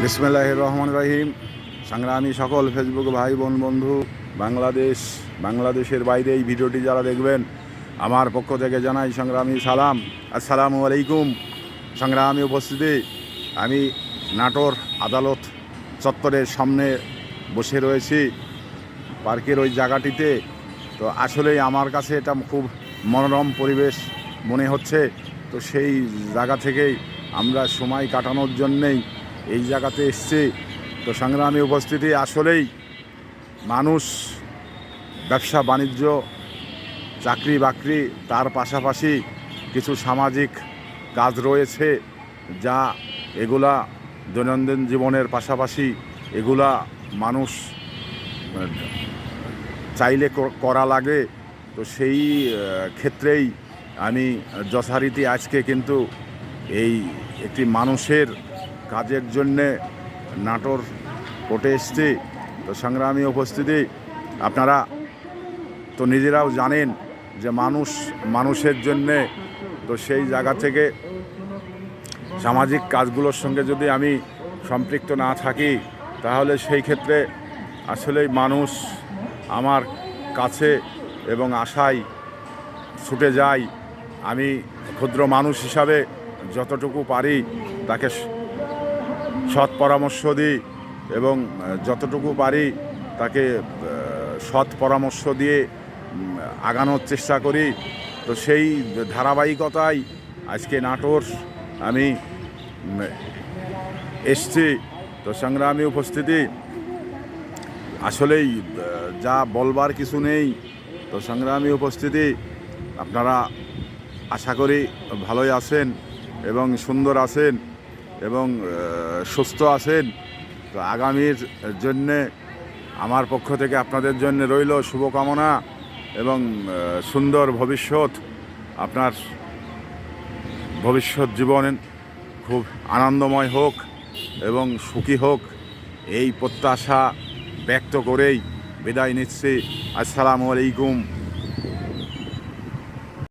বিসমিল্লাহির রহমানির রহিম। সংগ্রামী সকল ফেসবুক ভাই বোন বন্ধু, বাংলাদেশের বাইরে এই ভিডিওটি যারা দেখবেন, আমার পক্ষ থেকে জানাই সংগ্রামী সালাম। আসসালামু আলাইকুম। সংগ্রামী উপস্থিতি, আমি নাটোর আদালত চত্বরের সামনে বসে রয়েছি, পার্কের ওই জায়গাটিতে। তো আসলেই আমার কাছে এটা খুব মনোরম পরিবেশ মনে হচ্ছে। তো সেই জায়গা থেকেই আমরা সময় কাটানোর জন্যেই এই জায়গাতে এসছি। তো সংগ্রামী উপস্থিতি, আসলেই মানুষ ব্যবসা বাণিজ্য, চাকরি বাকরি, তার পাশাপাশি কিছু সামাজিক কাজ রয়েছে, যা এগুলা দৈনন্দিন জীবনের পাশাপাশি এগুলা মানুষ চাইলে করা লাগে। তো সেই ক্ষেত্রেই আমি যথারীতি আজকে কিন্তু এই একটি মানুষের কাজের জন্যে নাটোর কোর্টে এসছি। তো সংগ্রামী উপস্থিতি, আপনারা তো নিজেরাও জানেন যে মানুষের জন্যে, তো সেই জায়গা থেকে সামাজিক কাজগুলোর সঙ্গে যদি আমি সম্পৃক্ত না থাকি, তাহলে সেই ক্ষেত্রে আসলেই মানুষ আমার কাছে এবং আশায় ছুটে যায়। আমি ক্ষুদ্র মানুষ হিসাবে যতটুকু পারি তাকে সৎ পরামর্শ দিই এবং যতটুকু পারি তাকে সৎ পরামর্শ দিয়ে আগানোর চেষ্টা করি। তো সেই ধারাবাহিকতায় আজকে নাটোর আমি এসছি। তো সংগ্রামী উপস্থিতি, আসলেই যা বলবার কিছু নেই। তো সংগ্রামী উপস্থিতি, আপনারা আশা করি ভালোই আছেন এবং সুন্দর আছেন এবং সুস্থ আছেন। তো আগামীর জন্যে আমার পক্ষ থেকে আপনাদের জন্য রইল শুভকামনা এবং সুন্দর ভবিষ্যৎ। আপনার ভবিষ্যৎ জীবন খুব আনন্দময় হোক এবং সুখী হোক, এই প্রত্যাশা ব্যক্ত করেই বিদায় নিচ্ছি। আসসালামু আলাইকুম।